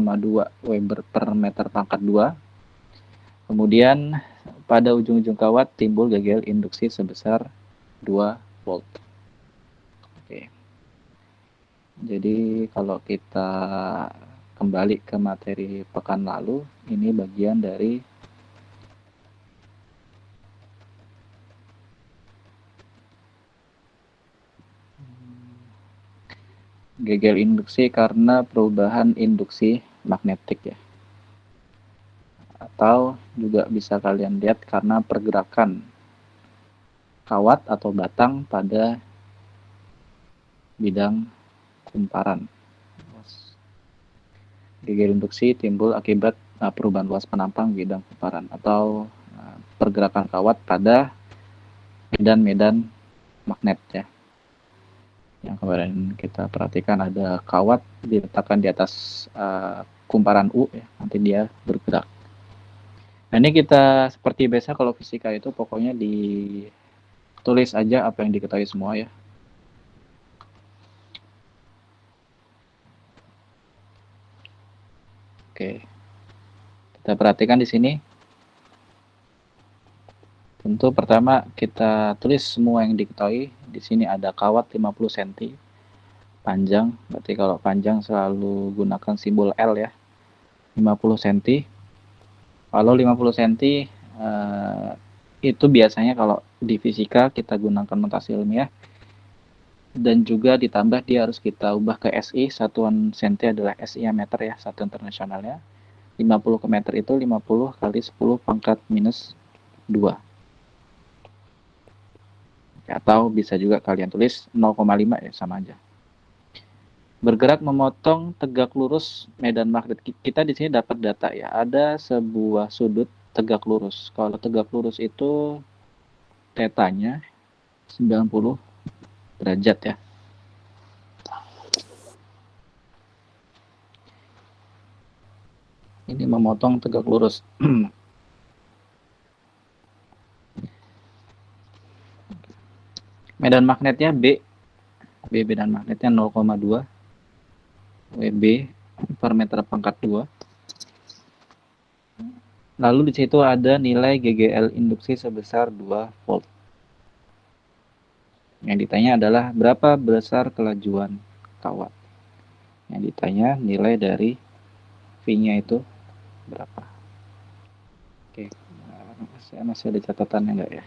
0,2 Weber per meter pangkat 2. Kemudian pada ujung-ujung kawat timbul gagal induksi sebesar 2 volt. Oke. Jadi kalau kita kembali ke materi pekan lalu, ini bagian dari gagal induksi karena perubahan induksi magnetik ya. Atau juga bisa kalian lihat karena pergerakan kawat atau batang pada bidang kumparan. Gagal induksi timbul akibat perubahan luas penampang bidang kumparan atau pergerakan kawat pada medan-medan magnet ya. Yang kemarin kita perhatikan ada kawat diletakkan di atas kumparan U ya, nanti dia bergerak. Nah, ini kita seperti biasa kalau fisika itu pokoknya ditulis aja apa yang diketahui semua ya. Oke. Kita perhatikan di sini. Tentu pertama kita tulis semua yang diketahui. Di sini ada kawat 50 cm panjang, berarti kalau panjang selalu gunakan simbol L ya. 50 cm. Kalau 50 cm itu biasanya kalau di fisika kita gunakan notasi ilmiah dan juga ditambah dia harus kita ubah ke SI, satuan cm adalah SI meter ya, satuan internasionalnya. 50 ke meter itu 50 kali 10 pangkat minus 2. Atau bisa juga kalian tulis 0,5 ya, sama aja. Bergerak memotong tegak lurus medan magnet. Kita di sini dapat data ya, ada sebuah sudut tegak lurus. Kalau tegak lurus itu tetanya 90 derajat ya. Ini memotong tegak lurus. Medan magnetnya B medan magnetnya 0,2 Wb per meter pangkat 2. Lalu di situ ada nilai GGL induksi sebesar 2 volt. Yang ditanya adalah berapa besar kelajuan kawat. Yang ditanya nilai dari V-nya itu berapa. Oke, saya masih ada catatannya enggak ya?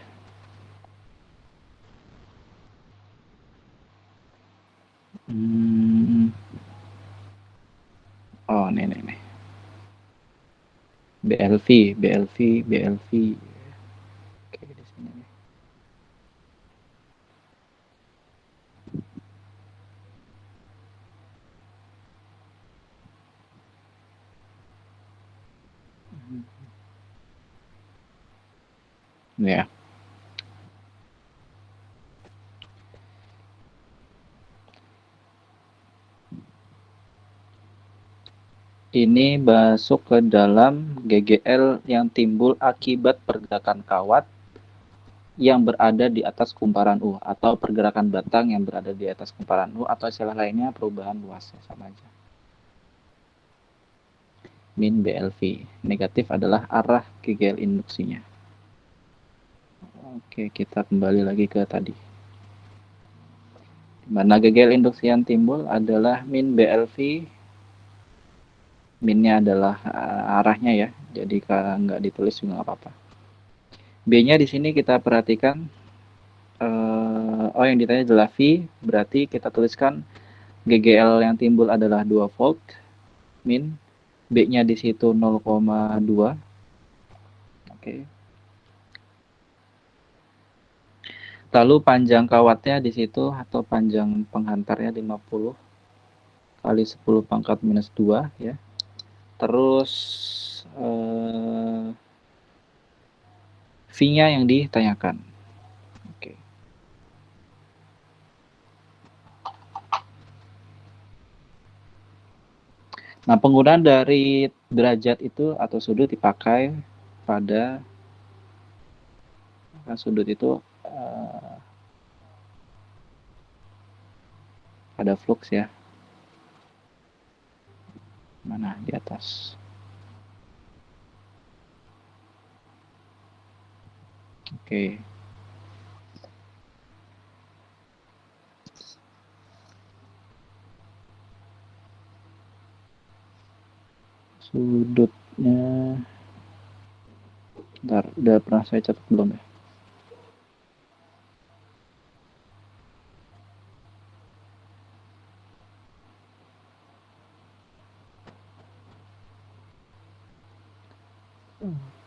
Oh, nih. BLV. Oke, di sini nih. Ya. Ini masuk ke dalam GGL yang timbul akibat pergerakan kawat yang berada di atas kumparan U atau pergerakan batang yang berada di atas kumparan U atau istilah lainnya perubahan luasnya, sama aja. Min BLV. Negatif adalah arah GGL induksinya. Oke, kita kembali lagi ke tadi. Mana GGL induksi yang timbul adalah min BLV. Minnya adalah arahnya ya, jadi kalau nggak ditulis juga nggak apa-apa. B-nya di sini kita perhatikan, yang ditanya adalah V, berarti kita tuliskan GGL yang timbul adalah 2 volt, min, B-nya di situ 0,2. Oke. Lalu panjang kawatnya di situ atau panjang penghantarnya 50 kali 10 pangkat minus 2 ya. Terus V-nya yang ditanyakan. Oke. Nah, penggunaan dari derajat itu atau sudut dipakai pada sudut itu pada flux ya. Mana di atas. Oke. Sudutnya, bentar, udah pernah saya catat belum ya?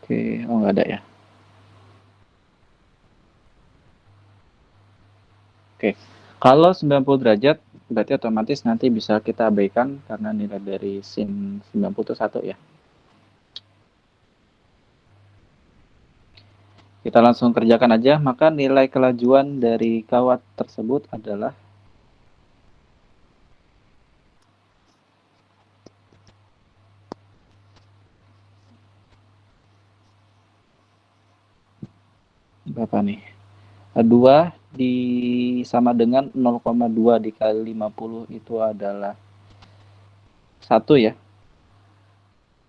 Oke, oh nggak ada ya. Oke, kalau 90 derajat berarti otomatis nanti bisa kita abaikan karena nilai dari sin 90 itu 1 ya. Kita langsung kerjakan aja, maka nilai kelajuan dari kawat tersebut adalah berapa nih? 2 sama dengan 0,2 dikali 50 itu adalah 1 ya,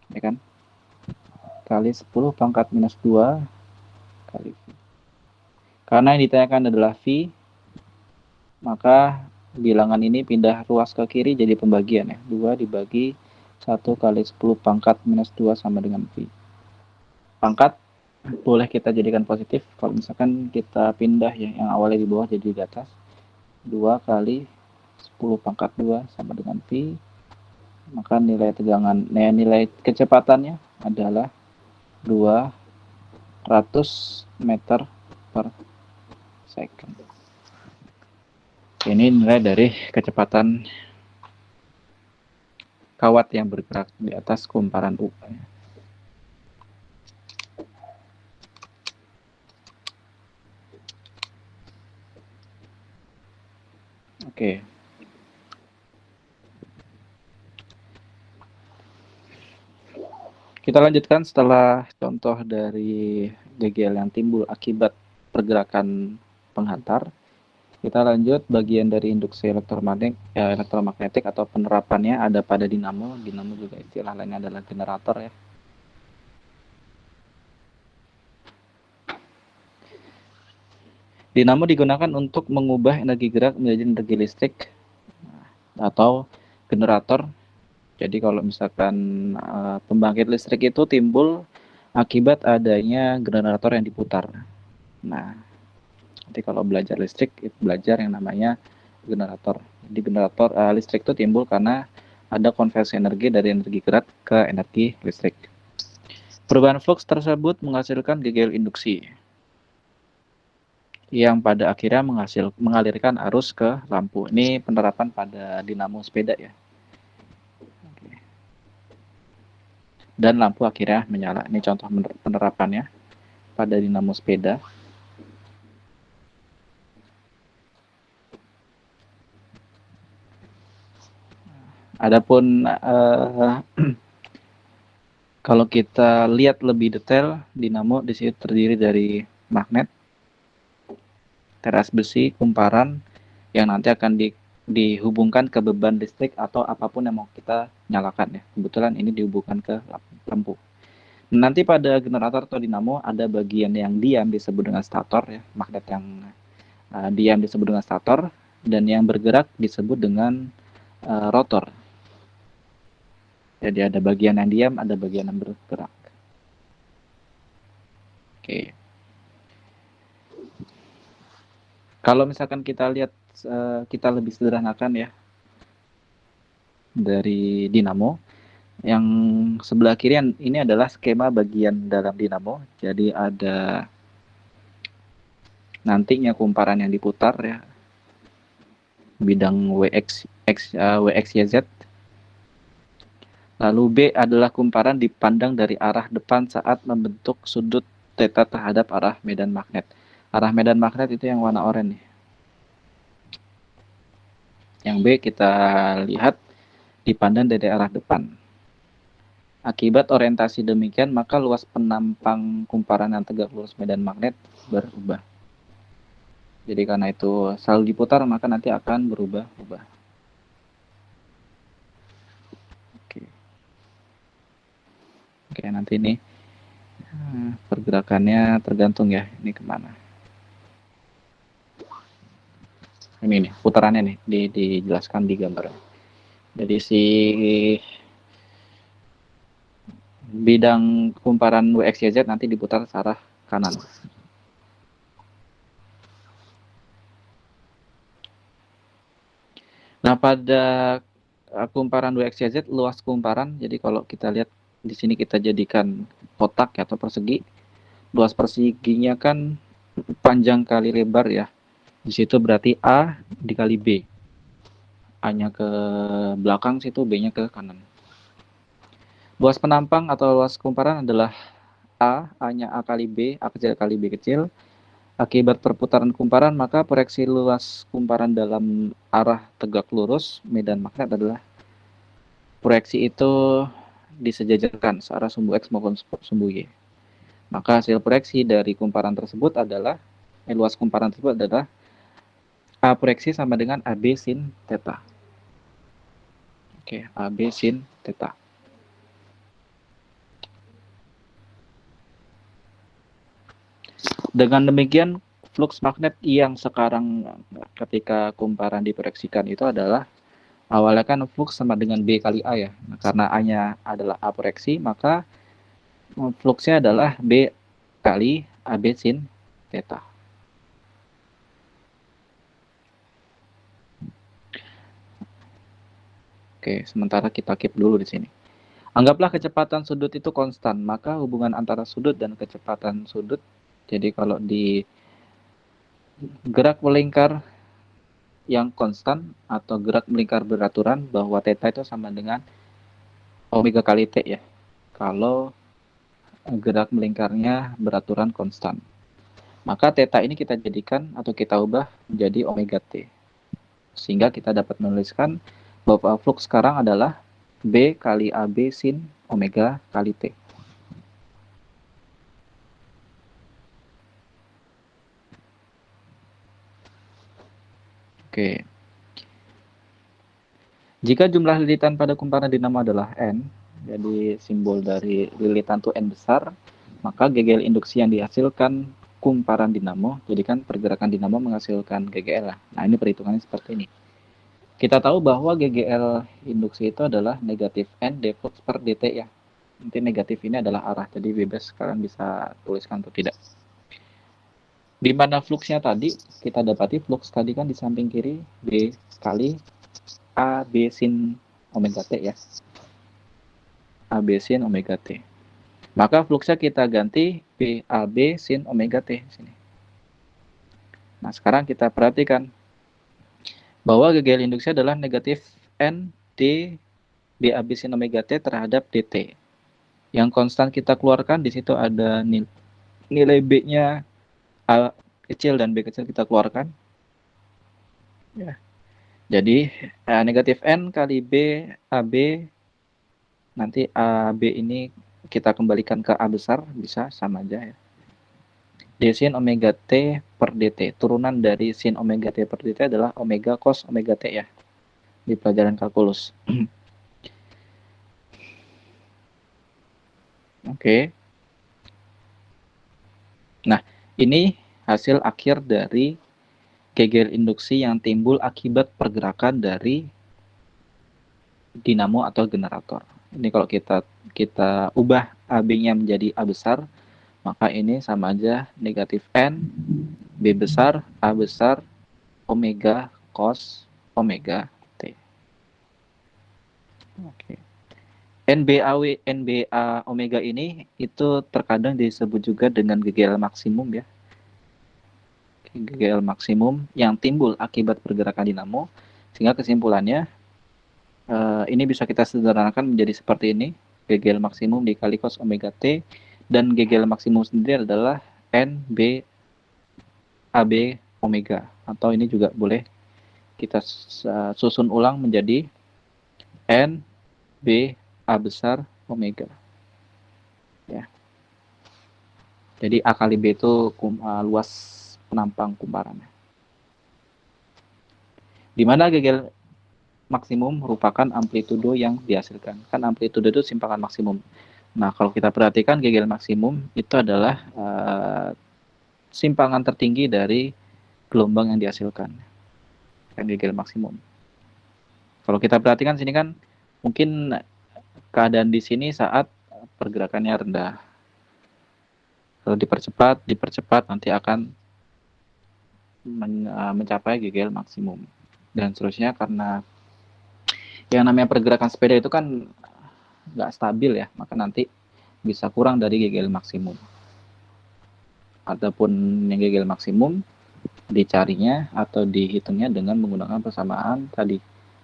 ya kan? Kali 10 pangkat minus 2 kali V. Karena yang ditanyakan adalah V, maka bilangan ini pindah ruas ke kiri jadi pembagian ya. 2 dibagi 1 kali 10 pangkat minus 2 sama dengan V. Pangkat boleh kita jadikan positif. Kalau misalkan kita pindah ya, yang awalnya di bawah jadi di atas. 2 kali 10 pangkat 2 sama dengan V. Maka nilai tegangan, nilai kecepatannya adalah 200 meter per second. Ini nilai dari kecepatan kawat yang bergerak di atas kumparan U. Oke. Kita lanjutkan setelah contoh dari GGL yang timbul akibat pergerakan penghantar. Kita lanjut bagian dari induksi elektromagnetik atau penerapannya ada pada dinamo. Dinamo juga istilah lainnya adalah generator ya. Dinamo digunakan untuk mengubah energi gerak menjadi energi listrik atau generator. Jadi kalau misalkan pembangkit listrik itu timbul akibat adanya generator yang diputar. Nah, nanti kalau belajar listrik, belajar yang namanya generator. Jadi generator listrik itu timbul karena ada konversi energi dari energi gerak ke energi listrik. Perubahan flux tersebut menghasilkan GGL induksi yang pada akhirnya mengalirkan arus ke lampu. Ini penerapan pada dinamo sepeda ya. Dan lampu akhirnya menyala. Ini contoh penerapannya pada dinamo sepeda. Adapun kalau kita lihat lebih detail, dinamo di sini terdiri dari magnet, teras besi, kumparan yang nanti akan dihubungkan ke beban listrik atau apapun yang mau kita nyalakan ya. Kebetulan ini dihubungkan ke lampu. Nanti pada generator atau dinamo ada bagian yang diam disebut dengan stator ya, magnet yang diam disebut dengan stator dan yang bergerak disebut dengan rotor. Jadi ada bagian yang diam, ada bagian yang bergerak. Oke. Kalau misalkan kita lihat, kita lebih sederhanakan ya dari dinamo. Yang sebelah kiri ini adalah skema bagian dalam dinamo. Jadi ada nantinya kumparan yang diputar ya, bidang WXYZ. Lalu B adalah kumparan dipandang dari arah depan saat membentuk sudut theta terhadap arah medan magnet. Arah medan magnet itu yang warna oranye. Yang B kita lihat dipandang dari arah depan. Akibat orientasi demikian, maka luas penampang kumparan yang tegak lurus medan magnet berubah. Jadi karena itu selalu diputar, maka nanti akan berubah-ubah. Oke. nanti ini pergerakannya tergantung ya, ini kemana. Ini nih, putarannya nih, dijelaskan di gambar. Jadi si bidang kumparan WXYZ nanti diputar ke arah kanan. Nah, pada kumparan WXYZ, luas kumparan, jadi kalau kita lihat di sini kita jadikan kotak atau persegi, luas perseginya kan panjang kali lebar ya. Di situ berarti A dikali B. A-nya ke belakang situ, B-nya ke kanan. Luas penampang atau luas kumparan adalah A-nya A kali B, A kecil kali B kecil. Akibat perputaran kumparan, maka proyeksi luas kumparan dalam arah tegak lurus medan magnet adalah proyeksi itu disejajarkan searah sumbu X maupun sumbu Y. Maka hasil proyeksi dari kumparan tersebut adalah, luas kumparan tersebut adalah A proyeksi sama dengan AB sin theta. Oke, AB sin theta. Dengan demikian, flux magnet yang sekarang ketika kumparan diproyeksikan itu adalah awalnya kan flux sama dengan B kali A ya. Nah, karena A-nya adalah A proyeksi, maka fluxnya adalah B kali AB sin theta. Oke, sementara kita keep dulu di sini. Anggaplah kecepatan sudut itu konstan, maka hubungan antara sudut dan kecepatan sudut, jadi kalau di gerak melingkar yang konstan atau gerak melingkar beraturan, bahwa theta itu sama dengan omega kali T ya, kalau gerak melingkarnya beraturan konstan. Maka theta ini kita jadikan atau kita ubah menjadi omega T. Sehingga kita dapat menuliskan bahwa flux sekarang adalah B kali AB sin omega kali T. Oke. Jika jumlah lilitan pada kumparan dinamo adalah N, jadi simbol dari lilitan itu N besar, maka GGL induksi yang dihasilkan kumparan dinamo, jadi kan pergerakan dinamo menghasilkan GGL. Nah, ini perhitungannya seperti ini. Kita tahu bahwa GGL induksi itu adalah negatif N d flux per dt ya. Nanti negatif ini adalah arah, jadi bebas kalian bisa tuliskan atau tidak. Di mana fluxnya tadi, kita dapati flux tadi kan di samping kiri B kali A B sin omega T ya. A B sin omega T. Maka fluxnya kita ganti B A B sin omega T sini. Nah, sekarang kita perhatikan bahwa GGL induksi adalah negatif N D B A B sin omega T terhadap dt. Yang konstan kita keluarkan di situ ada nilai B-nya A kecil dan B kecil kita keluarkan. Ya. Jadi negatif N kali B AB, nanti AB ini kita kembalikan ke A besar, bisa sama aja ya. D sin omega T per dt. Turunan dari sin omega T per dt adalah omega cos omega T ya, di pelajaran kalkulus. Oke. Nah, ini hasil akhir dari GGL induksi yang timbul akibat pergerakan dari dinamo atau generator. Ini kalau kita ubah AB-nya menjadi A besar, maka ini sama aja negatif N B besar A besar omega cos omega T. Oke. NBA omega ini itu terkadang disebut juga dengan GGL maksimum ya. GGL maksimum yang timbul akibat pergerakan dinamo, sehingga kesimpulannya ini bisa kita sederhanakan menjadi seperti ini. GGL maksimum dikali cos omega T, dan GGL maksimum sendiri adalah NB AB omega, atau ini juga boleh kita susun ulang menjadi NB A besar omega ya. Jadi A kali B itu luas penampang kumparannya. Di mana GGL maksimum merupakan amplitudo yang dihasilkan. Kan amplitudo itu simpangan maksimum. Nah, kalau kita perhatikan GGL maksimum itu adalah simpangan tertinggi dari gelombang yang dihasilkan. Kan GGL maksimum. Kalau kita perhatikan sini kan mungkin keadaan di sini saat pergerakannya rendah. Kalau dipercepat nanti akan mencapai GGL maksimum. Dan seterusnya karena yang namanya pergerakan sepeda itu kan nggak stabil ya, maka nanti bisa kurang dari GGL maksimum. Ataupun yang GGL maksimum dicarinya atau dihitungnya dengan menggunakan persamaan tadi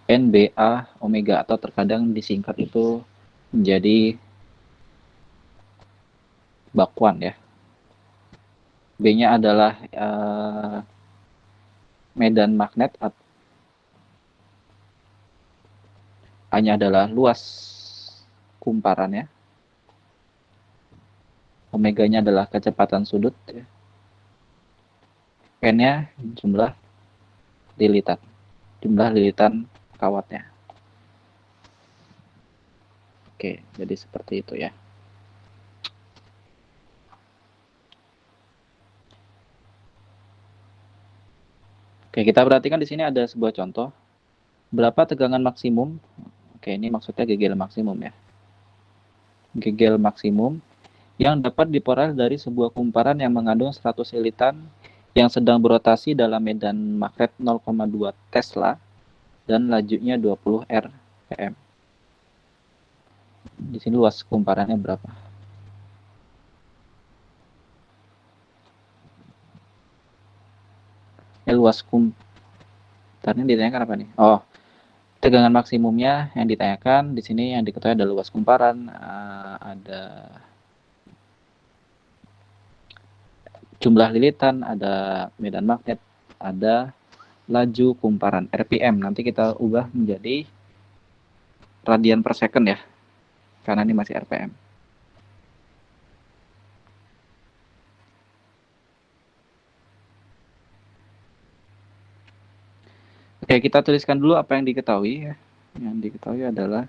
NBA omega atau terkadang disingkat itu menjadi bakwan ya. B-nya adalah medan magnet, A-nya adalah luas kumparannya, omeganya adalah kecepatan sudut, ya. N-nya jumlah lilitan kawatnya. Oke, jadi seperti itu ya. Oke, kita perhatikan di sini ada sebuah contoh. Berapa tegangan maksimum? Oke, ini maksudnya GGL maksimum ya. GGL maksimum yang dapat diperoleh dari sebuah kumparan yang mengandung 100 lilitan yang sedang berotasi dalam medan magnet 0,2 Tesla dan lajunya 20 rpm. Di sini luas kumparannya berapa? Luas kumparannya ditanyakan apa nih? Oh, tegangan maksimumnya yang ditanyakan di sini yang diketahui ada luas kumparan, ada jumlah lilitan, ada medan magnet, ada laju kumparan RPM. Nanti kita ubah menjadi radian per second ya, karena ini masih RPM. Oke, kita tuliskan dulu apa yang diketahui ya. Yang diketahui adalah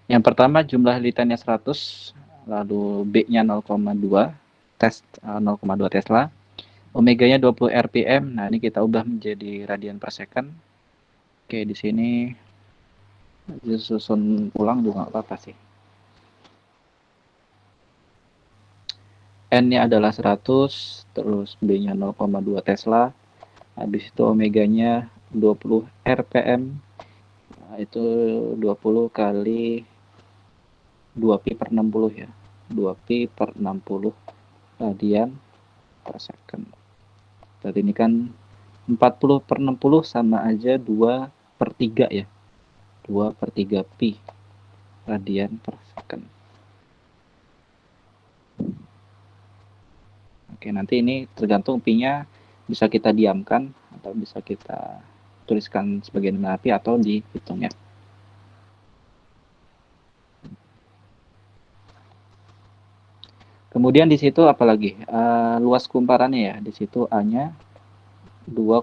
yang pertama jumlah lilitannya 100, lalu B-nya 0,2 Tesla, omeganya 20 rpm. Nah, ini kita ubah menjadi radian per second. Oke, di sini disusun ulang juga nggak apa-apa sih. N-nya adalah 100, terus B-nya 0,2 Tesla, habis itu omeganya 20 rpm, nah, itu 20 kali 2pi per 60 ya, 2pi per 60 radian per second. Berarti ini kan 40 per 60 sama aja 2 per 3 ya, 2 per 3 pi radian per second. Oke, nanti ini tergantung pi-nya bisa kita diamkan atau bisa kita tuliskan sebagai nominal pi atau dihitung ya. Kemudian di situ apalagi luas kumparannya ya, di situ A-nya 2,5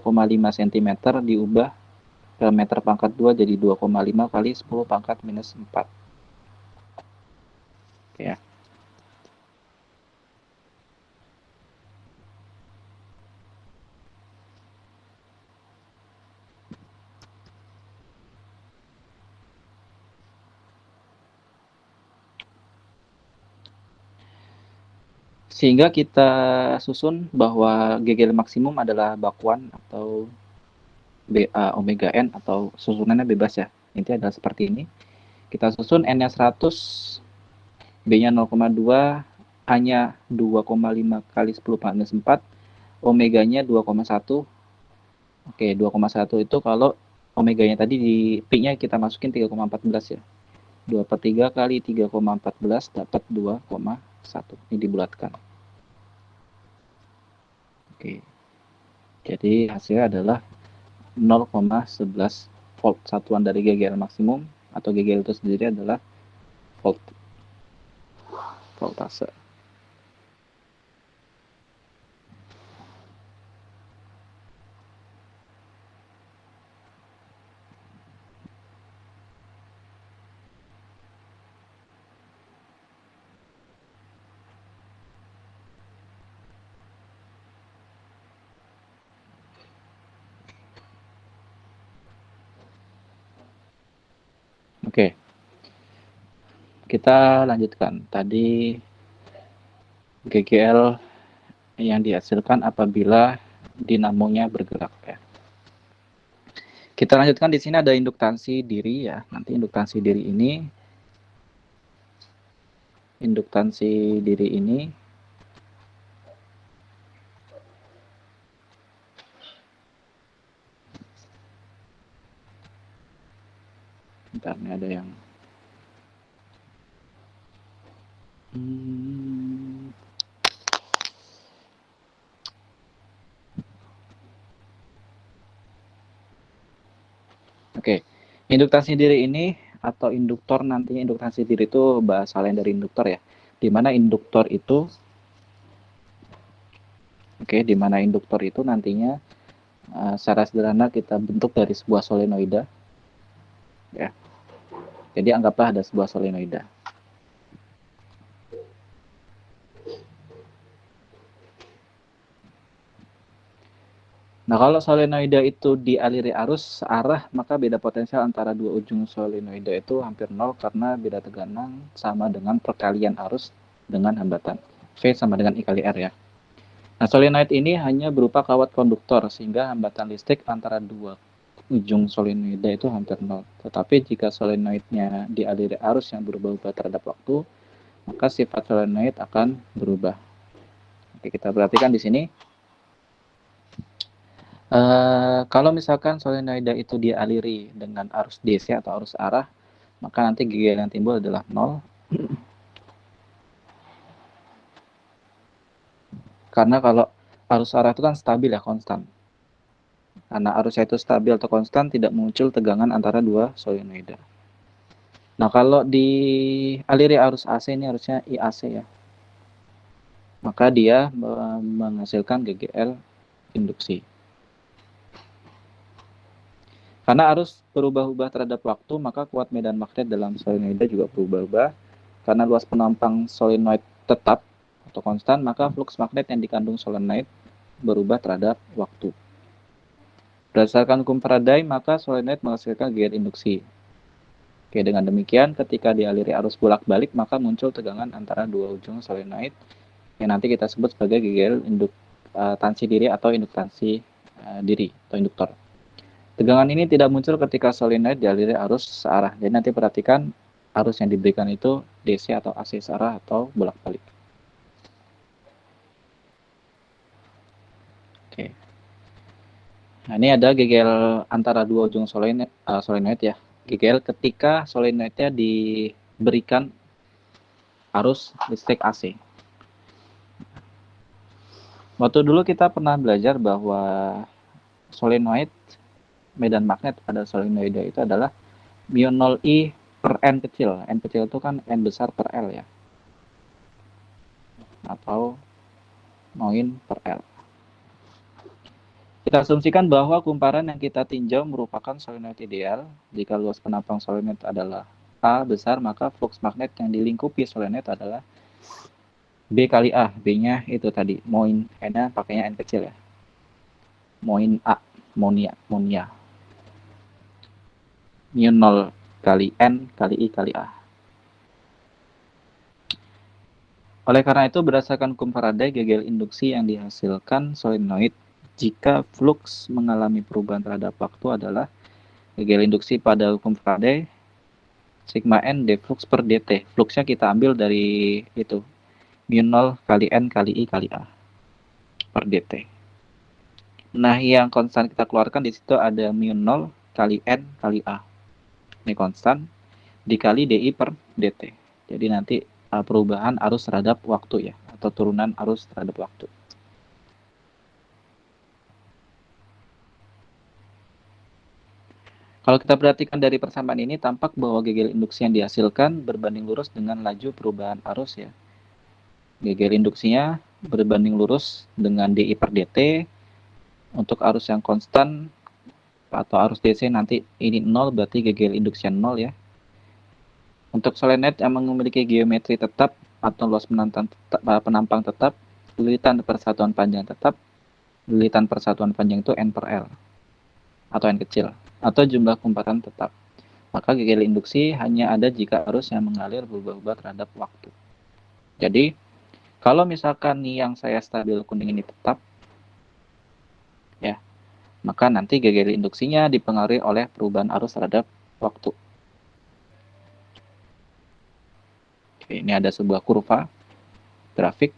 cm diubah ke meter pangkat 2 jadi 2,5 kali 10 pangkat minus 4. Oke ya. Sehingga kita susun bahwa GGL maksimum adalah bakwan atau BA omega N atau susunannya bebas ya. Intinya adalah seperti ini. Kita susun N-nya 100, B-nya 0,2, A-nya 2,5 kali 10 minus 4, omeganya 2,1. Oke, 2,1 itu kalau omeganya tadi di P-nya kita masukin 3,14 ya. 2 per 3 kali 3,14 dapat 2,1. Ini dibulatkan. Oke. Jadi hasilnya adalah 0,11 volt. Satuan dari GGL maksimum atau GGL itu sendiri adalah volt, voltase. Oke, kita lanjutkan. Tadi GGL yang dihasilkan apabila dinamonya bergerak ya. Kita lanjutkan, di sini ada induktansi diri ya. Nanti induktansi diri ini bentar, ini ada yang Oke, induktansi diri ini atau induktor, nantinya induktansi diri itu bahasa lain dari induktor ya. Di mana induktor itu nantinya secara sederhana kita bentuk dari sebuah solenoida ya. Jadi anggaplah ada sebuah solenoida. Nah, kalau solenoida itu dialiri arus searah, maka beda potensial antara dua ujung solenoida itu hampir nol karena beda tegangan sama dengan perkalian arus dengan hambatan. V sama dengan I kali R ya. Nah, solenoid ini hanya berupa kawat konduktor sehingga hambatan listrik antara dua ujung solenoida itu hampir nol. Tetapi jika solenoidnya dialiri arus yang berubah-ubah terhadap waktu, maka sifat solenoid akan berubah. Oke, kita perhatikan di sini. Kalau misalkan solenoida itu dialiri dengan arus DC atau arus arah, maka nanti GGL yang timbul adalah 0. Karena kalau arus arah itu kan stabil ya, konstan. Karena arusnya itu stabil atau konstan, tidak muncul tegangan antara dua solenoida. Nah, kalau dialiri arus AC, ini harusnya IAC ya, maka dia menghasilkan GGL induksi. Karena arus berubah-ubah terhadap waktu, maka kuat medan magnet dalam solenoida juga berubah-ubah. Karena luas penampang solenoid tetap atau konstan, maka flux magnet yang dikandung solenoid berubah terhadap waktu. Berdasarkan hukum Faraday, maka solenoid menghasilkan GGL induksi. Oke, dengan demikian ketika dialiri arus bolak-balik, maka muncul tegangan antara dua ujung solenoid yang nanti kita sebut sebagai GGL induktansi diri atau induktansi diri atau induktor. Tegangan ini tidak muncul ketika solenoid dialiri arus searah. Jadi nanti perhatikan arus yang diberikan itu DC atau AC searah atau bolak-balik. Oke. Nah, ini ada GGL antara dua ujung solenoid ya. GGL ketika solenoidnya diberikan arus listrik AC. Waktu dulu kita pernah belajar bahwa solenoid, medan magnet pada solenoida itu adalah mu 0I per N kecil. N kecil itu kan N besar per L ya. Atau noin per L. Kita asumsikan bahwa kumparan yang kita tinjau merupakan solenoid ideal. Jika luas penampang solenoid adalah A besar, maka flux magnet yang dilingkupi solenoid adalah B kali A. B-nya itu tadi, moin. N-nya pakainya N kecil ya. Moin A, monia. Mu 0 kali N kali I kali A. Oleh karena itu, berdasarkan hukum Faraday, GGL induksi yang dihasilkan solenoid jika flux mengalami perubahan terhadap waktu adalah GGL induksi pada hukum Faraday sigma N d flux per dt. Fluxnya kita ambil dari itu, mu 0 kali N kali I kali A per dt. Nah, yang konstan kita keluarkan di situ ada mu 0 kali N kali A. Ini konstan dikali DI per dt. Jadi nanti perubahan arus terhadap waktu ya, atau turunan arus terhadap waktu. Kalau kita perhatikan dari persamaan ini, tampak bahwa gegel induksi yang dihasilkan berbanding lurus dengan laju perubahan arus ya. Gegel induksinya berbanding lurus dengan dI per dt. Untuk arus yang konstan atau arus DC nanti ini 0, berarti gegel induksi 0 ya. Untuk solenoid yang memiliki geometri tetap atau luas penampang tetap, lilitan persatuan panjang tetap, lilitan persatuan panjang itu N per L atau N kecil, atau jumlah kumparan tetap. Maka gegel induksi hanya ada jika arus yang mengalir berubah-ubah terhadap waktu. Jadi, kalau misalkan nih yang saya stabil kuning ini tetap, ya, maka nanti gegel induksinya dipengaruhi oleh perubahan arus terhadap waktu. Oke, ini ada sebuah kurva grafik.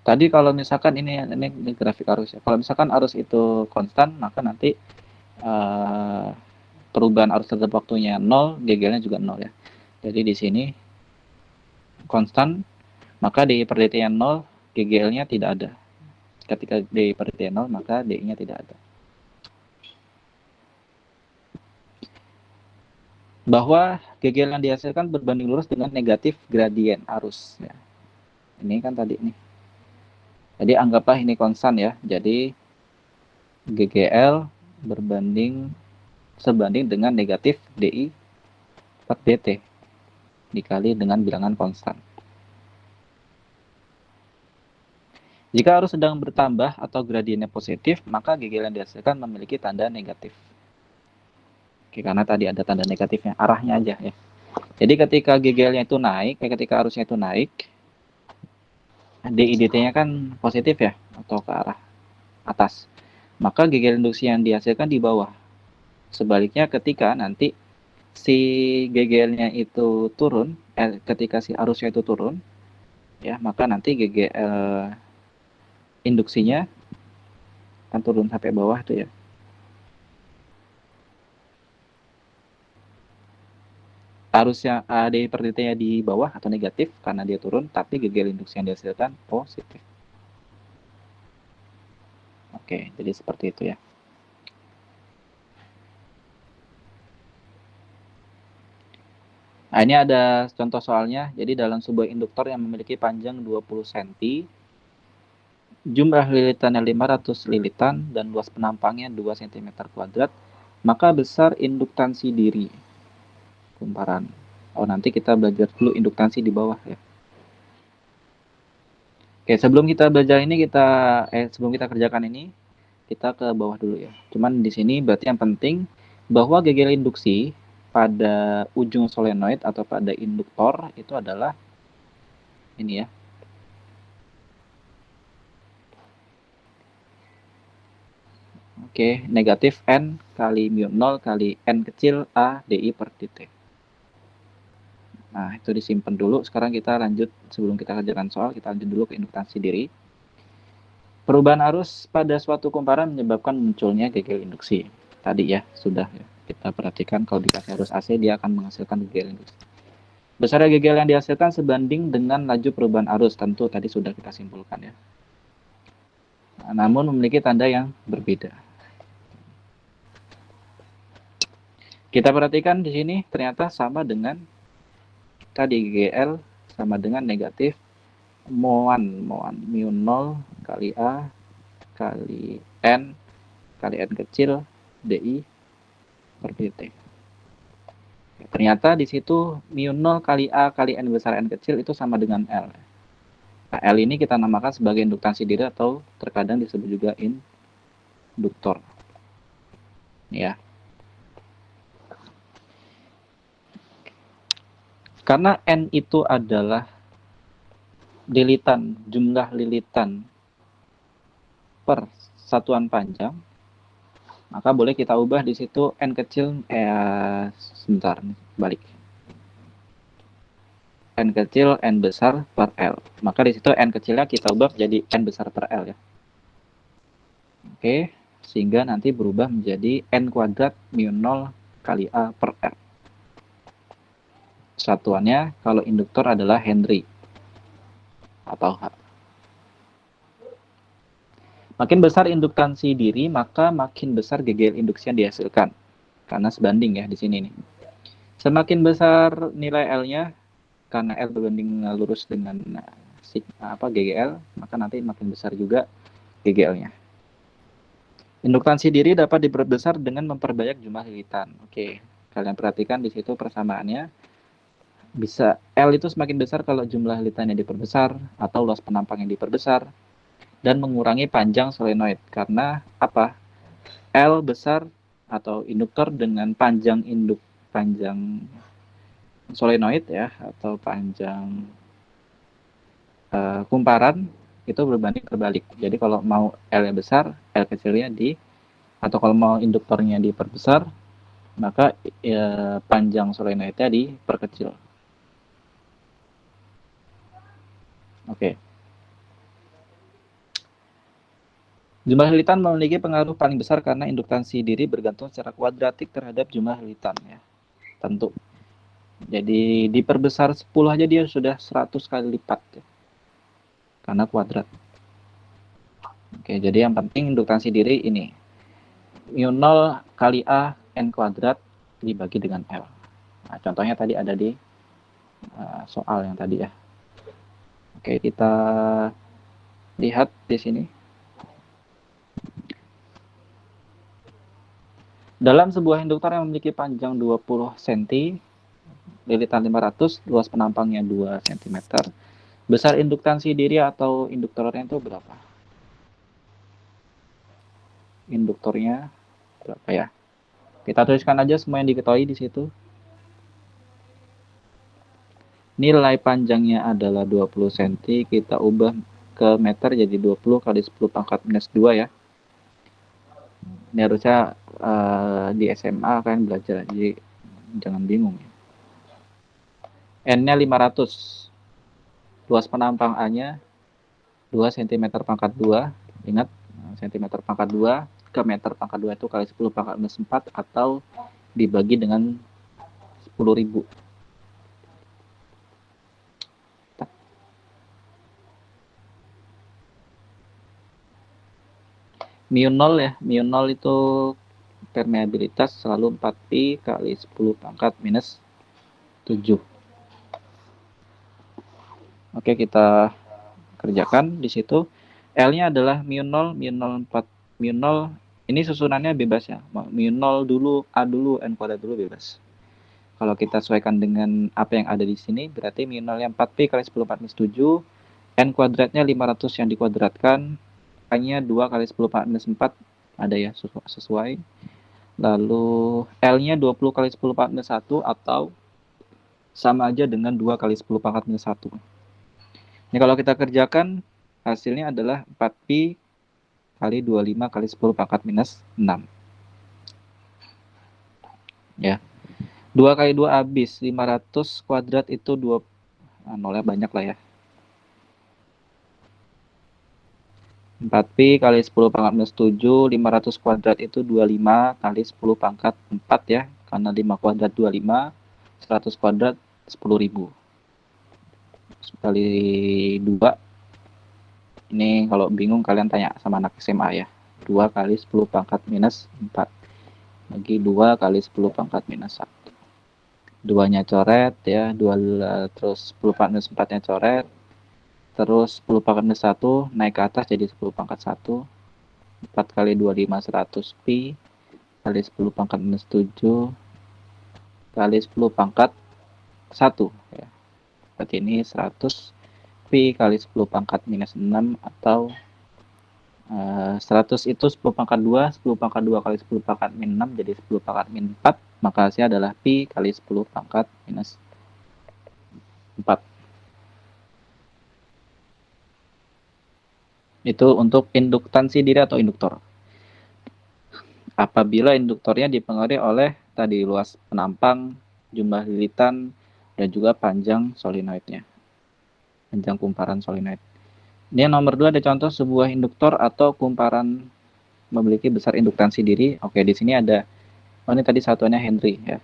Tadi kalau misalkan ini grafik arus ya. Kalau misalkan arus itu konstan, maka nanti perubahan arus terhadap waktunya 0, gegelnya juga 0 ya. Jadi di sini konstan, maka dI per dt-nya 0, GGL-nya tidak ada. Ketika dI per dt 0, maka dI-nya tidak ada. Bahwa GGL yang dihasilkan berbanding lurus dengan negatif gradien arus ya. Ini kan tadi nih. Jadi anggaplah ini konstan ya. Jadi GGL sebanding dengan negatif dI per dt dikali dengan bilangan konstan. Jika arus sedang bertambah atau gradiennya positif, maka GGL yang dihasilkan memiliki tanda negatif. Oke, karena tadi ada tanda negatifnya, arahnya aja ya. Jadi ketika GGL-nya itu naik, ketika arusnya itu naik, dI dt-nya kan positif ya, atau ke arah atas. Maka GGL induksi yang dihasilkan di bawah. Sebaliknya ketika nanti si GGL-nya itu turun, ketika si arusnya itu turun, ya maka nanti GGL induksinya akan turun sampai bawah tuh ya. Arusnya dI per dt-nya di bawah atau negatif karena dia turun, tapi GGL induksi yang dihasilkan positif. Oke, jadi seperti itu ya. Nah, ini ada contoh soalnya. Jadi dalam sebuah induktor yang memiliki panjang 20 cm, jumlah lilitannya 500 lilitan, dan luas penampangnya 2 cm kuadrat, maka besar induktansi diri. Kumparan. Oh, nanti kita belajar dulu induktansi di bawah ya. Oke, sebelum kita belajar ini sebelum kita kerjakan ini, kita ke bawah dulu ya. Cuman di sini berarti yang penting bahwa gegel induksi pada ujung solenoid atau pada induktor itu adalah ini ya. Oke, negatif N kali mu 0 kali N kecil A dI per dt. Nah, itu disimpan dulu. Sekarang kita lanjut, sebelum kita kerjakan soal, kita lanjut dulu ke induktansi diri. Perubahan arus pada suatu kumparan menyebabkan munculnya gegel induksi. Tadi ya, sudah ya. Kita perhatikan kalau dikasih arus AC, dia akan menghasilkan gegel induksi. Besarnya gegel yang dihasilkan sebanding dengan laju perubahan arus. Tentu tadi sudah kita simpulkan ya. Nah, namun memiliki tanda yang berbeda. Kita perhatikan di sini ternyata sama dengan tadi GGL sama dengan negatif mu 0 kali A kali N kecil dI per dt. Ternyata di situ mu 0 kali A kali N besar N kecil itu sama dengan L. Nah, L ini kita namakan sebagai induktansi diri atau terkadang disebut juga induktor. Ya. Karena N itu adalah jumlah lilitan per satuan panjang, maka boleh kita ubah di situ N kecil, sebentar, balik. N kecil, N besar per L. Maka di situ N kecilnya kita ubah jadi N besar per L ya. Oke, sehingga nanti berubah menjadi N kuadrat mu 0 kali A per L. Satuannya kalau induktor adalah Henry atau H. Makin besar induktansi diri, maka makin besar GGL induksi yang dihasilkan. Karena sebanding ya di sini nih. Semakin besar nilai L-nya, karena L berbanding lurus dengan GGL, maka nanti makin besar juga GGL-nya. Induktansi diri dapat diperbesar dengan memperbanyak jumlah lilitan. Oke, kalian perhatikan di situ persamaannya. Bisa L itu semakin besar kalau jumlah lilitannya diperbesar atau luas penampang yang diperbesar, dan mengurangi panjang solenoid. Karena apa? L besar atau induktor dengan panjang solenoid ya, atau panjang kumparan itu berbanding terbalik. Jadi kalau mau L-nya besar, L kecilnya atau kalau mau induktornya diperbesar, maka panjang solenoidnya diperkecil. Oke. Jumlah lilitan memiliki pengaruh paling besar karena induktansi diri bergantung secara kuadratik terhadap jumlah lilitan ya. Tentu. Jadi diperbesar 10 aja dia sudah 100 kali lipat ya. Karena kuadrat. Oke, jadi yang penting induktansi diri ini. Mu 0 kali A N kuadrat dibagi dengan L. Nah, contohnya tadi ada di soal yang tadi ya. Oke, kita lihat di sini. Dalam sebuah induktor yang memiliki panjang 20 cm, lilitan 500, luas penampangnya 2 cm, besar induktansi diri atau induktornya itu berapa? Induktornya berapa ya? Kita tuliskan aja semua yang diketahui di situ. Nilai panjangnya adalah 20 cm, kita ubah ke meter jadi 20 kali 10 pangkat minus 2 ya. Ini harusnya di SMA kan belajar, jadi jangan bingung ya. N-nya 500. Luas penampang A-nya 2 cm pangkat 2. Ingat, cm pangkat 2 ke meter pangkat 2 itu kali 10 pangkat minus 4 atau dibagi dengan 10.000. Mu 0 ya, mu 0 itu permeabilitas selalu 4pi kali 10 pangkat minus 7. Oke, kita kerjakan di situ. L-nya adalah mu 0, mu 0, 4, mu 0. Ini susunannya bebas ya. Mu 0 dulu, A dulu, N kuadrat dulu bebas. Kalau kita sesuaikan dengan apa yang ada di sini, berarti mu 0-nya 4pi kali 10 pangkat minus 7. N kuadratnya 500 yang dikuadratkan. A-nya 2 kali 10 pangkat minus 4. Ada ya, sesuai. Lalu L-nya 20 kali 10 pangkat minus 1 atau sama aja dengan 2 kali 10 pangkat minus 1. Ini kalau kita kerjakan, hasilnya adalah 4pi kali 25 kali 10 pangkat minus 6. Ya. 2 kali 2 habis. 500 kuadrat itu 2. Nolnya banyak lah ya. 4pi kali 10 pangkat minus 7. 500 kuadrat itu 25 kali 10 pangkat 4 ya. Karena 5 kuadrat 25. 100 kuadrat 10.000. Kali 2. Ini kalau bingung kalian tanya sama anak SMA ya. 2 kali 10 pangkat minus 4. Bagi 2 kali 10 pangkat minus 1. 2-nya coret ya. 2, terus 10 pangkat minus 4-nya coret. Terus 10 pangkat minus 1 naik ke atas jadi 10 pangkat 1. 4 kali 25 100 pi. Kali 10 pangkat minus 7. Kali 10 pangkat 1. Ya. Berarti ini 100 pi kali 10 pangkat minus 6 atau 100 itu 10 pangkat 2, 10 pangkat 2 kali 10 pangkat min 6 jadi 10 pangkat min 4, maka hasilnya adalah pi kali 10 pangkat minus 4. Itu untuk induktansi diri atau induktor. Apabila induktornya dipengaruhi oleh tadi luas penampang, jumlah lilitan, dan juga panjang solenoidnya. Panjang kumparan solenoid. Ini yang nomor 2 ada contoh sebuah induktor atau kumparan memiliki besar induktansi diri. Oke, di sini ada, ini tadi satuannya Henry ya.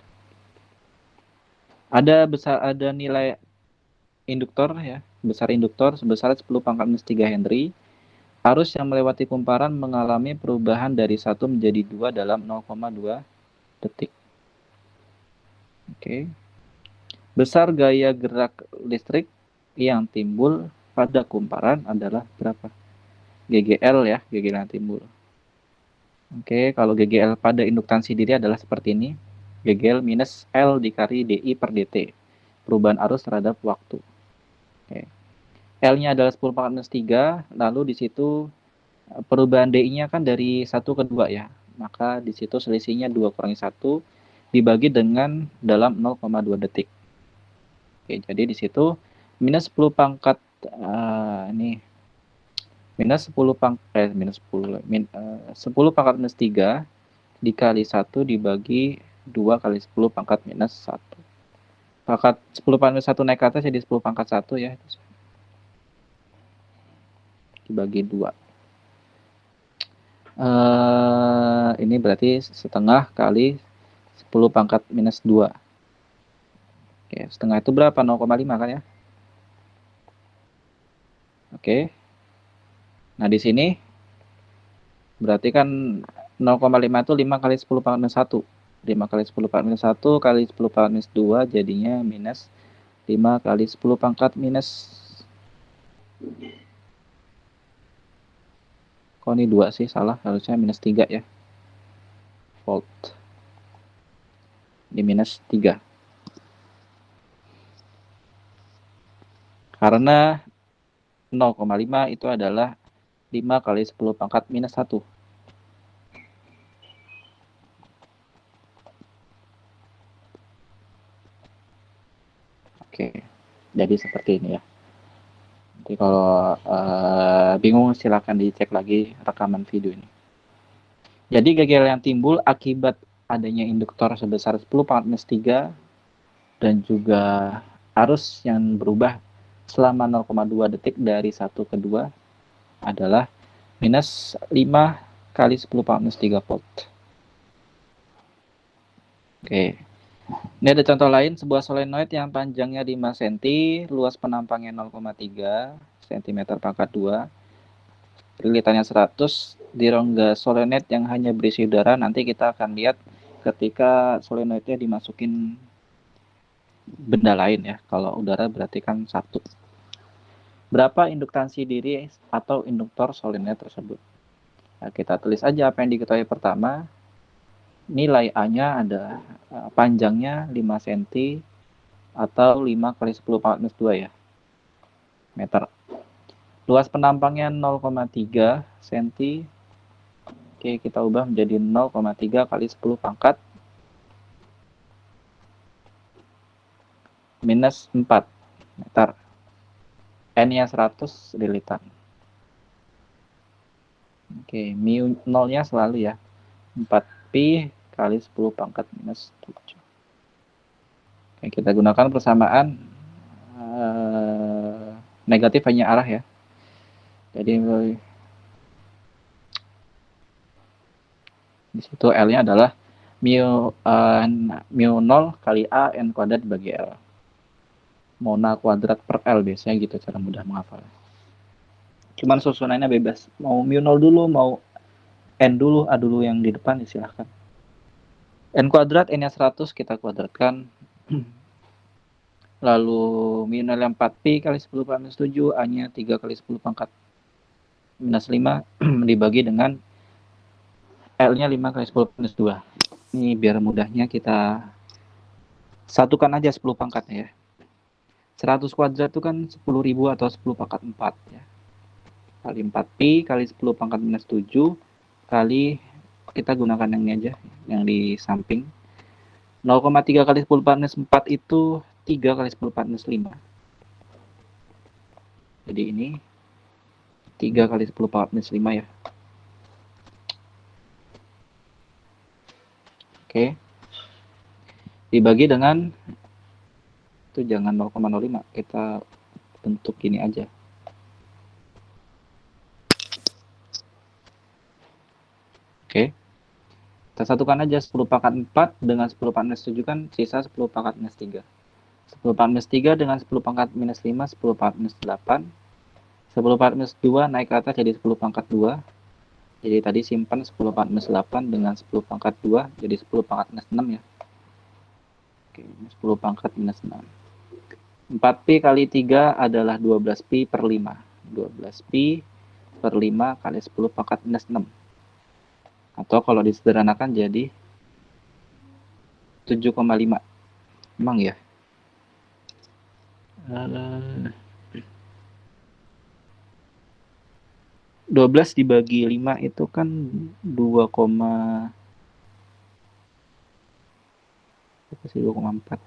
Ada nilai induktor ya, besar induktor sebesar 10 pangkat minus 3 Henry. Arus yang melewati kumparan mengalami perubahan dari 1 menjadi 2 dalam 0,2 detik. Oke. Besar gaya gerak listrik yang timbul pada kumparan adalah berapa? GGL ya, GGL yang timbul. Oke, kalau GGL pada induktansi diri adalah seperti ini. GGL minus L dikali DI per DT. Perubahan arus terhadap waktu. Oke. L-nya adalah 10 pangkat minus 3, lalu di situ perubahan DI-nya kan dari 1 ke 2 ya. Maka di situ selisihnya 2 kurangi 1 dibagi dengan dalam 0,2 detik. Oke, jadi di situ minus 10 pangkat ini minus 10 pangkat minus 10 10 pangkat minus 3 dikali 1 dibagi 2 kali 10 pangkat minus 1. Pangkat 10 pangkat minus 1 naik ke atas jadi 10 pangkat 1 ya. Dibagi 2. Ini berarti setengah kali 10 pangkat minus 2. Oke, setengah itu berapa? 0,5 kan ya? Oke. Nah, di sini berarti kan 0,5 itu 5 kali 10 pangkat minus 1. 5 kali 10 pangkat minus 1 kali 10 pangkat minus 2 jadinya minus 5 kali 10 pangkat minus. Kok ini 2 sih? Salah, harusnya minus 3 ya. Volt. Ini minus 3. Karena 0,5 itu adalah 5 kali 10 pangkat minus 1. Oke, jadi seperti ini ya. Jadi kalau bingung silakan dicek lagi rekaman video ini. Jadi GGL yang timbul akibat adanya induktor sebesar 10 pangkat minus 3 dan juga arus yang berubah selama 0,2 detik dari 1 ke 2 adalah minus 5 kali 10 pangkat minus 3 volt. Oke. Ini ada contoh lain, sebuah solenoid yang panjangnya 5 cm, luas penampangnya 0,3 cm pangkat 2, lilitannya 100, di rongga solenoid yang hanya berisi udara. Nanti kita akan lihat ketika solenoidnya dimasukin benda lain ya. Kalau udara berarti kan 1. Berapa induktansi diri atau induktor solenoid tersebut? Nah, kita tulis aja apa yang diketahui pertama. Nilai A-nya ada panjangnya 5 cm atau 5 kali 10 pangkat minus 2 ya, meter. Luas penampangnya 0,3 cm. Oke, kita ubah menjadi 0,3 kali 10 pangkat minus 4 meter. N-nya 100 lilitan. Oke, mu 0-nya selalu ya. 4pi kali 10 pangkat minus 7. Oke, kita gunakan persamaan negatif hanya arah ya. Jadi di situ L-nya adalah mu 0 kali A N kuadrat bagi L. Mona kuadrat per L biasanya gitu cara mudah menghafal. Cuman susunannya bebas. Mau mu 0 dulu, mau N dulu, A dulu yang di depan ya silahkan. N kuadrat, N-nya 100 kita kuadratkan. Lalu mu 0 yang 4pi kali 10 pangkat minus 7, A-nya 3 kali 10 pangkat minus 5 dibagi dengan L-nya 5 kali 10 minus 2. Ini biar mudahnya kita satukan aja 10 pangkatnya ya. 100 kuadrat itu kan 10.000 atau 10 pangkat 4 ya. Kali 4pi kali 10 pangkat minus 7 kali, kita gunakan yang ini aja, yang di samping. 0,3 kali 10 pangkat minus 4 itu 3 kali 10 pangkat minus 5. Jadi ini 3 kali 10 pangkat minus 5 ya. Oke. Dibagi dengan, itu jangan 0,05, kita bentuk gini aja. Oke. Kita satukan aja 10 pangkat 4 dengan 10 pangkat minus 7 kan sisa 10 pangkat minus 3. 10 pangkat minus 3 dengan 10 pangkat minus 5, 10 pangkat minus 8. 10 pangkat minus 2 naik ke atas jadi 10 pangkat 2. Jadi tadi simpan 10 pangkat minus 8 dengan 10 pangkat 2 jadi 10 pangkat minus 6 ya. Oke, 10 pangkat minus 6. 4pi kali 3 adalah 12pi per 5. 12pi per 5 kali 10 pangkat minus 6. Atau kalau disederhanakan jadi 7,5. Emang ya? 12 dibagi 5 itu kan 2, apa sih 2,4.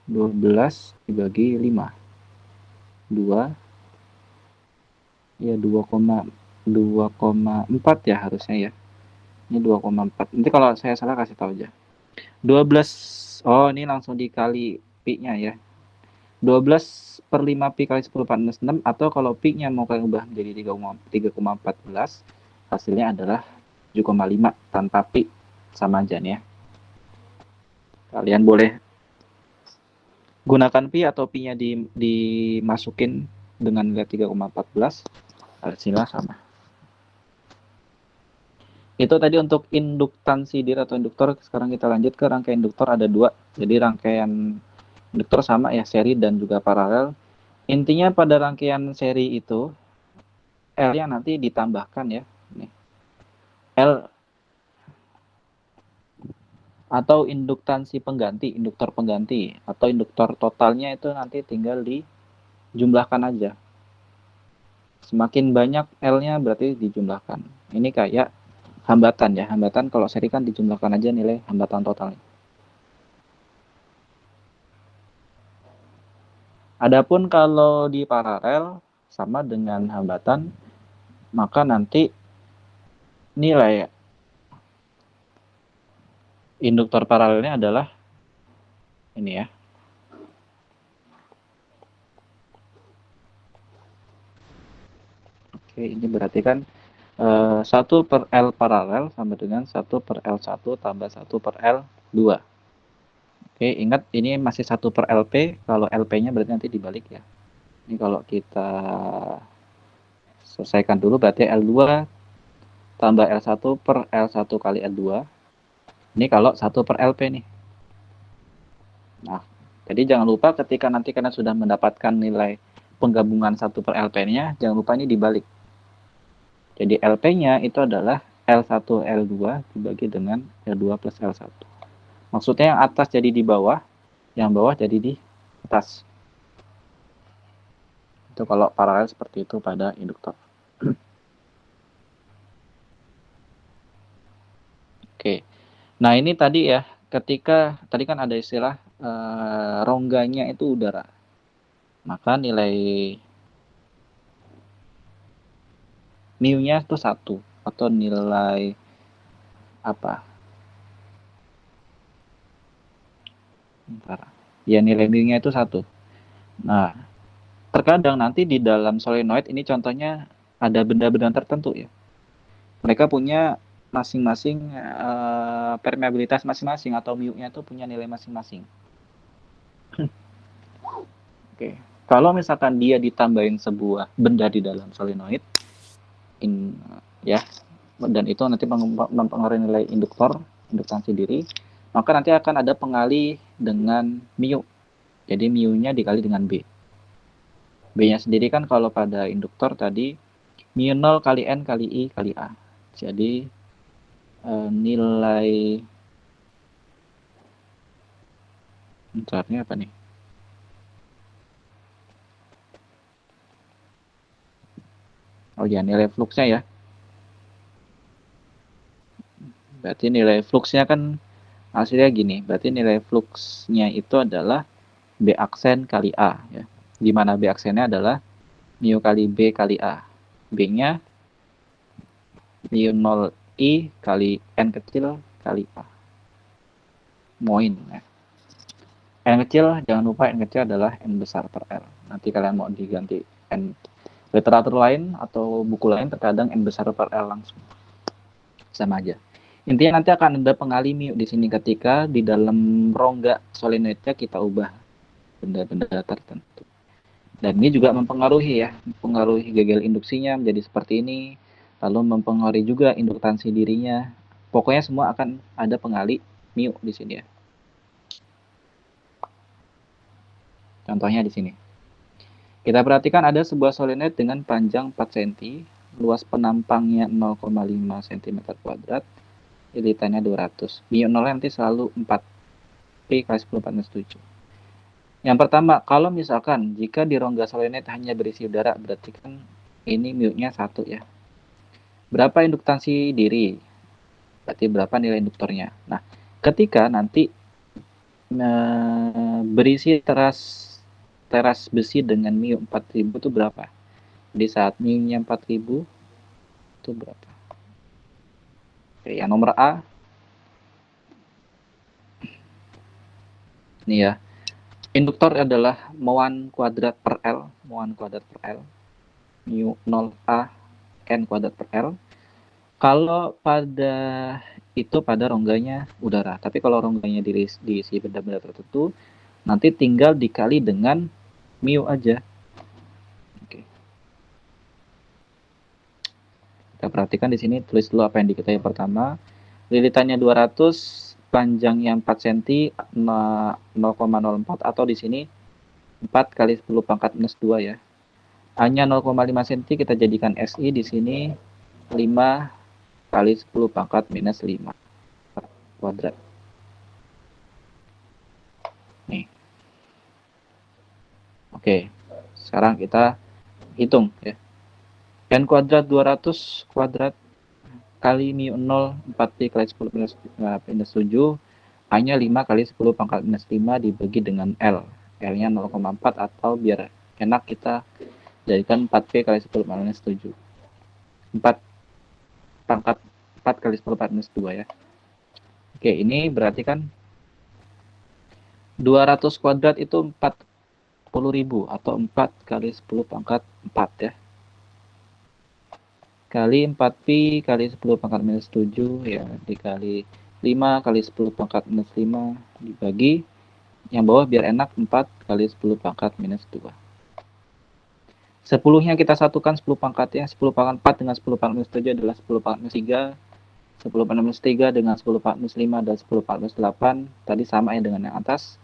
12 dibagi 5. 2 ya 2,4 ya harusnya ya. Ini 2,4. Nanti kalau saya salah kasih tahu aja. 12 oh ini langsung dikali pi-nya ya. 12 per 5 pi kali 10 per minus 6 atau kalau pi-nya mau kalian ubah menjadi 3,14 hasilnya adalah 7,5 tanpa pi sama aja nih ya. Kalian boleh gunakan pi atau pi-nya dimasukin dengan nilai 3,14 hasilnya sama. Itu tadi untuk induktansi diri atau induktor. Sekarang kita lanjut ke rangkaian induktor ada 2. Jadi rangkaian induktor sama ya, seri dan juga paralel. Intinya pada rangkaian seri itu L-nya nanti ditambahkan ya. Nih. L atau induktansi pengganti, induktor pengganti atau induktor totalnya itu nanti tinggal dijumlahkan aja. Semakin banyak L-nya berarti dijumlahkan. Ini kayak hambatan ya. Hambatan kalau seri kan dijumlahkan aja nilai hambatan totalnya. Adapun kalau di paralel sama dengan hambatan, maka nanti nilai induktor paralelnya adalah ini ya. Oke, ini berarti kan 1 per L paralel sama dengan 1 per L1 tambah 1 per L2. Oke, ingat ini masih 1 per LP, kalau LP-nya berarti nanti dibalik ya. Ini kalau kita selesaikan dulu berarti L2 tambah L1 per L1 kali L2. Ini kalau 1 per LP nih. Nah, jadi jangan lupa ketika nanti kalian sudah mendapatkan nilai penggabungan 1 per LP-nya, jangan lupa ini dibalik. Jadi LP-nya itu adalah L1 L2 dibagi dengan L2 plus L1. Maksudnya yang atas jadi di bawah, yang bawah jadi di atas. Itu kalau paralel seperti itu pada induktor. Oke. Nah, ini tadi ya, ketika tadi kan ada istilah rongganya itu udara. Maka nilai mu-nya itu 1 atau nilai apa? Ya nilai mu-nya itu 1. Nah, terkadang nanti di dalam solenoid ini contohnya ada benda-benda tertentu ya. Mereka punya masing-masing permeabilitas masing-masing atau mu-nya itu punya nilai masing-masing. Oke. Kalau misalkan dia ditambahin sebuah benda di dalam solenoid ya, dan itu nanti mempengaruhi nilai induktansi diri, maka nanti akan ada pengali dengan mu. Jadi mu-nya dikali dengan B. B-nya sendiri kan kalau pada induktor tadi mu 0 kali N kali I kali A. Jadi nilai bentarnya apa nih? Oh ya, nilai fluxnya ya. Berarti nilai fluxnya kan hasilnya gini. Berarti nilai fluxnya itu adalah B aksen kali A ya. Di mana B aksennya adalah mu kali B kali A. B-nya mu 0 I kali N kecil kali A. Moin ya. N kecil, jangan lupa N kecil adalah N besar per L. Nanti kalian mau diganti N literatur lain atau buku lain terkadang N besar per L langsung. Sama aja. Intinya nanti akan ada pengali mu di sini ketika di dalam rongga solenoidnya kita ubah benda-benda tertentu. Dan ini juga mempengaruhi gagal induksinya menjadi seperti ini, lalu mempengaruhi juga induktansi dirinya. Pokoknya semua akan ada pengali mu di sini ya. Contohnya di sini. Kita perhatikan ada sebuah solenoid dengan panjang 4 cm, luas penampangnya 0,5 cm², lilitannya 200. Mu 0 nanti selalu 4 P kali 10 14 7. Yang pertama, kalau misalkan jika di rongga solenoid hanya berisi udara, berarti kan ini mu-nya 1 ya. Berapa induktansi diri? Berarti berapa nilai induktornya. Nah, ketika nanti berisi teras besi dengan mu 4000 itu berapa? Di saat mu-nya 4000 itu berapa? Oke, yang nomor A. Ini ya. Induktor adalah muan kuadrat per L, mu 0A N kuadrat per L. Kalau pada rongganya udara, tapi kalau rongganya diisi benda-benda tertentu, nanti tinggal dikali dengan mu aja. Oke. Kita perhatikan di sini, tulis dulu apa yang diketahui pertama. Lilitannya 200, panjangnya 4 cm, 0,04 atau di sini 4 kali 10 pangkat minus 2 ya. A-nya 0,5 cm kita jadikan SI di sini 5 kali 10 pangkat minus 5 kuadrat. Nih. Oke. Sekarang kita hitung ya. N kuadrat 200 kuadrat kali mu 0 4pi kali 10 minus 7, A-nya 5 kali 10 pangkat minus 5 dibagi dengan L. L-nya 0,4 atau biar enak kita jadikan 4P kali 10 minus 7. 4 pangkat 4 kali 10 pangkat minus 2 ya. Oke, ini berarti kan 200 kuadrat itu 40.000 atau 4 kali 10 pangkat 4 ya. Kali 4pi kali 10 pangkat minus 7 ya, dikali 5 kali 10 pangkat minus 5 dibagi yang bawah biar enak 4 kali 10 pangkat minus 2. 10-nya kita satukan 10 pangkatnya, 10 pangkat 4 dengan 10 pangkat minus 7 adalah 10 pangkat minus 3, 10 pangkat minus 3 dengan 10 pangkat minus 5 dan 10 pangkat minus 8, tadi sama ya dengan yang atas.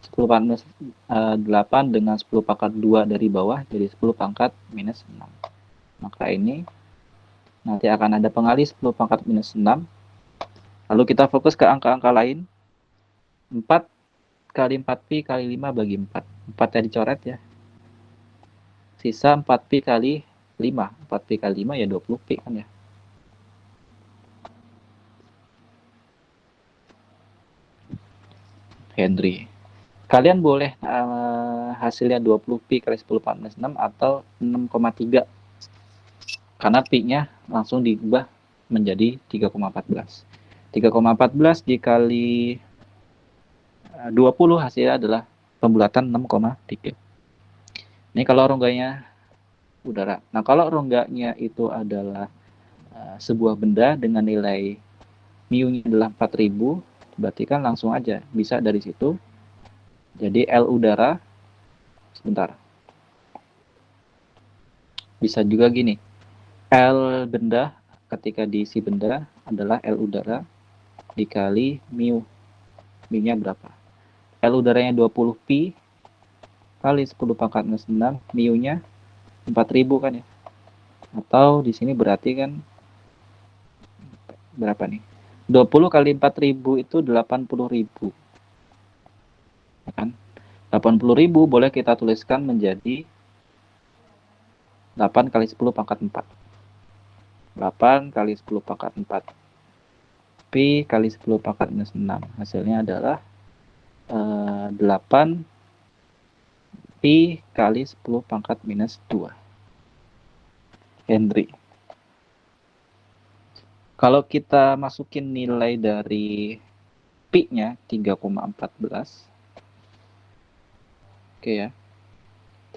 10 pangkat minus 8 dengan 10 pangkat 2 dari bawah, jadi 10 pangkat minus 6. Maka ini nanti akan ada pengali 10 pangkat minus 6. Lalu kita fokus ke angka-angka lain. 4 kali 4pi kali 5 bagi 4. 4-nya dicoret ya. Sisa 4pi kali 5. 4pi kali 5 ya 20pi kan ya. Henry. Kalian boleh hasilnya 20pi kali 10 pangkat minus 6 atau 6,3. Karena pi-nya langsung diubah menjadi 3,14. 3,14 dikali 20 hasilnya adalah pembulatan 6,3. Ini kalau rongganya udara. Nah, kalau rongganya itu adalah sebuah benda dengan nilai mu-nya adalah 4000, berarti kan langsung aja bisa dari situ. Jadi L udara, sebentar. Bisa juga gini. L benda ketika diisi benda adalah L udara dikali mu. Mu-nya berapa? L udaranya 20pi kali 10 pangkat minus 6, mu-nya 4000 kan ya. Atau di sini berarti kan berapa nih? 20 kali 4000 itu 80.000. Ya kan? 80.000 boleh kita tuliskan menjadi 8 kali 10 pangkat 4. 8 kali 10 pangkat 4. Pi kali 10 pangkat minus 6. Hasilnya adalah 8 pi kali 10 pangkat minus 2 Henry. Kalau kita masukin nilai dari pi-nya 3,14. Oke ya.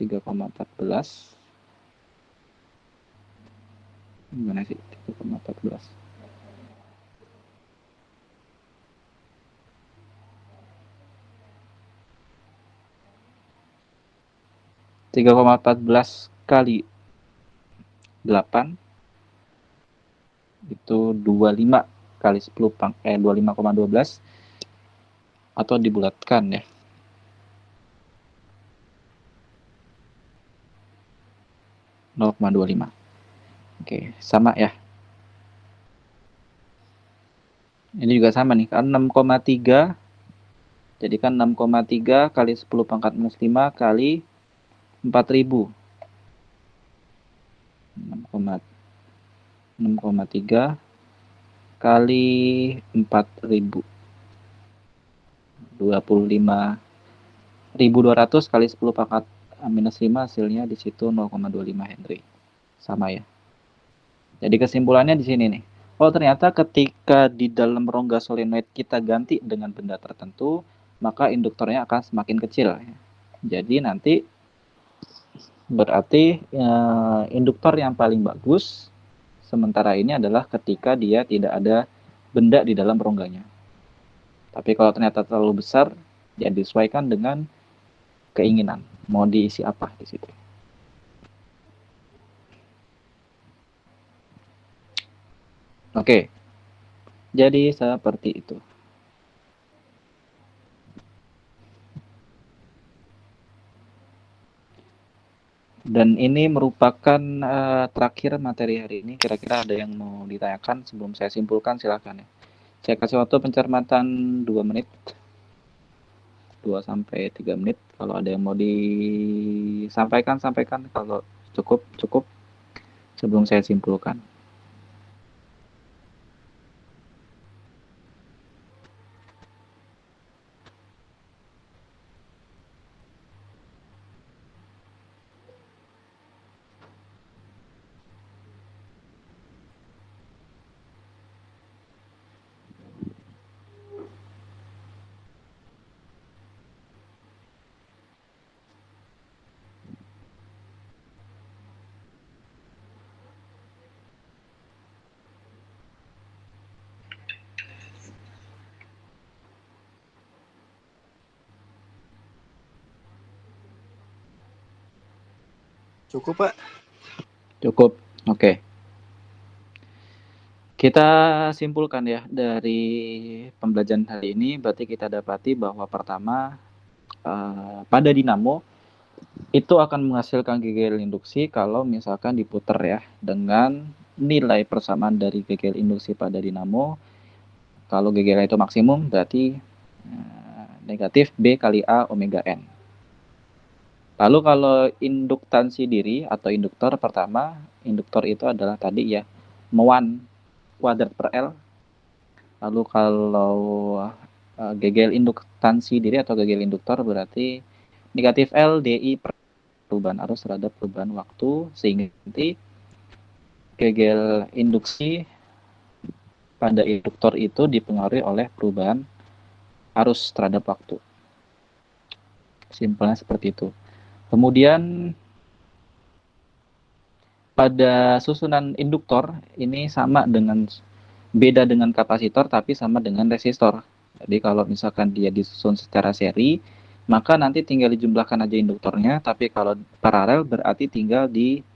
3,14. Gimana sih 3,14? 3,14 kali 8 itu 25 kali 10 25,12 atau dibulatkan ya. Nol koma 25. Oke, sama ya. Ini juga sama nih, kan 6,3. Jadi kan 6,3 kali 10 pangkat minus 5 kali 4.000. 6,3 kali 4.000. 25.200 kali 10 pangkat minus 5 hasilnya di situ 0,25 Henry. Sama ya. Jadi kesimpulannya di sini nih. Oh, ternyata ketika di dalam rongga solenoid kita ganti dengan benda tertentu, maka induktornya akan semakin kecil. Jadi nanti berarti induktor yang paling bagus sementara ini adalah ketika dia tidak ada benda di dalam rongganya. Tapi kalau ternyata terlalu besar, ya disesuaikan dengan keinginan. Mau diisi apa di situ. Oke. Jadi seperti itu. Dan ini merupakan terakhir materi hari ini. Kira-kira ada yang mau ditanyakan sebelum saya simpulkan, silakan ya. Saya kasih waktu pencermatan 2 menit. 2 sampai 3 menit. Kalau ada yang mau disampaikan, sampaikan. Kalau cukup, cukup. Sebelum saya simpulkan. Cukup, Pak. Cukup. Oke. Kita simpulkan ya dari pembelajaran hari ini, berarti kita dapati bahwa pertama pada dinamo itu akan menghasilkan gegel induksi kalau misalkan diputar ya dengan nilai persamaan dari gegel induksi pada dinamo. Kalau gegel itu maksimum berarti negatif B kali A omega N. Lalu kalau induktansi diri atau induktor, pertama induktor itu adalah tadi ya muan kuadrat per L. Lalu kalau gegel induktansi diri atau gegel induktor berarti negatif L DI per perubahan arus terhadap perubahan waktu, sehingga nanti gegel induksi pada induktor itu dipengaruhi oleh perubahan arus terhadap waktu. Simpelnya seperti itu. Kemudian pada susunan induktor ini sama dengan beda dengan kapasitor tapi sama dengan resistor. Jadi kalau misalkan dia disusun secara seri, maka nanti tinggal dijumlahkan aja induktornya, tapi kalau paralel berarti tinggal di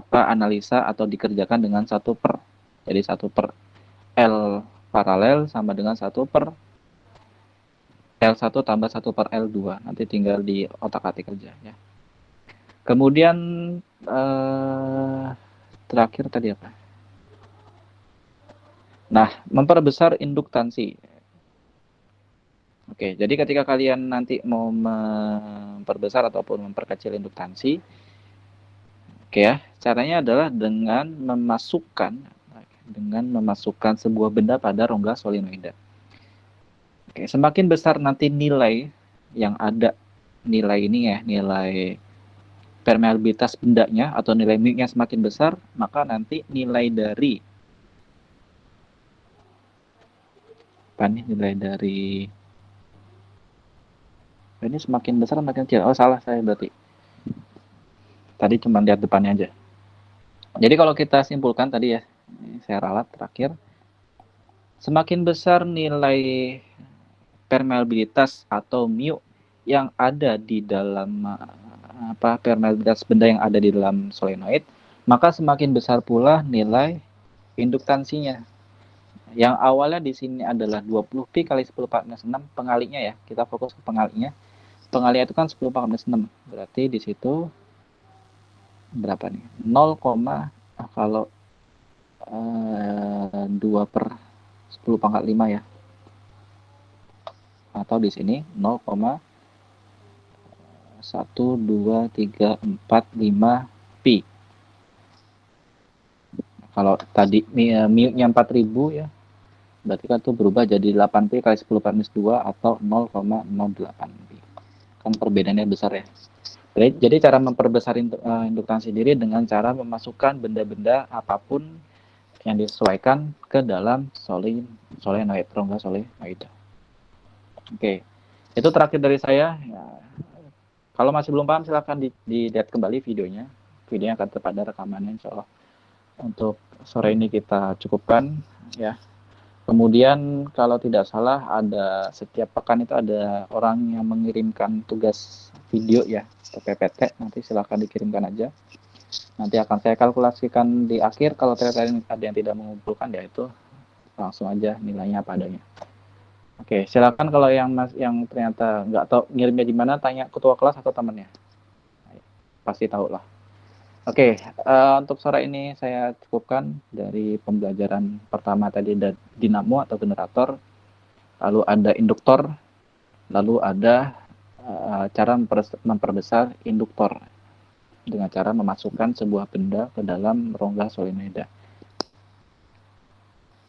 analisa atau dikerjakan dengan 1 per. Jadi 1 per L paralel sama dengan 1 per L1 tambah 1 per L2. Nanti tinggal di otak-atik aja ya. Kemudian terakhir tadi apa? Nah, memperbesar induktansi. Oke, jadi ketika kalian nanti mau memperbesar ataupun memperkecil induktansi, oke ya, caranya adalah dengan memasukkan sebuah benda pada rongga solenoida. Oke, semakin besar nanti nilai yang ada, nilai ini ya, nilai permeabilitas bendanya atau nilai mu-nya semakin besar, maka nanti nilai dari ini semakin besar semakin kecil. Oh, salah saya berarti. Tadi cuma lihat depannya aja. Jadi kalau kita simpulkan tadi ya, saya ralat terakhir, semakin besar nilai permeabilitas atau mu yang ada di dalam permeabilitas benda yang ada di dalam solenoid, maka semakin besar pula nilai induktansinya. Yang awalnya di sini adalah 20 pi kali 10 14 6 pengalinya ya. Kita fokus ke pengalinya. Pengalinya itu kan 10 14 6. Berarti di situ berapa nih? 0, kalau 2 per 10 pangkat 5 ya. Atau di sini 0,1234 pi. Kalau tadi mu-nya 4000 ya, berarti kan itu berubah jadi 8 pi kali 10 per minus 2 atau 0,08 pi. Kan perbedaannya besar ya. Jadi cara memperbesar induktansi sendiri dengan cara memasukkan benda-benda apapun yang disesuaikan ke dalam solenoid, rongga solenoid. Oke, itu terakhir dari saya. Ya, kalau masih belum paham silahkan dilihat kembali videonya. Videonya akan tetap ada rekamannya insya Allah. Untuk sore ini kita cukupkan ya. Kemudian kalau tidak salah ada setiap pekan itu ada orang yang mengirimkan tugas video ya ke PPT, nanti silahkan dikirimkan aja. Nanti akan saya kalkulasikan di akhir, kalau ternyata ada yang tidak mengumpulkan ya itu langsung aja nilainya apa adanya. Oke, silakan kalau yang ternyata nggak tahu ngirimnya di mana, tanya ketua kelas atau temannya. Pasti tahu lah. Oke, untuk sore ini saya cukupkan dari pembelajaran pertama tadi ada dinamo atau generator, lalu ada induktor, lalu ada cara memperbesar induktor dengan cara memasukkan sebuah benda ke dalam rongga solenoida.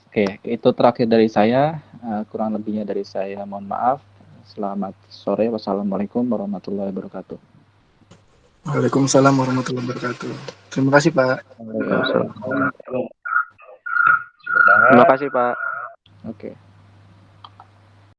Oke, itu terakhir dari saya. Kurang lebihnya dari saya mohon maaf. Selamat sore. Wassalamualaikum warahmatullahi wabarakatuh. Waalaikumsalam warahmatullahi wabarakatuh. Terima kasih Pak. Terima kasih Pak. Oke.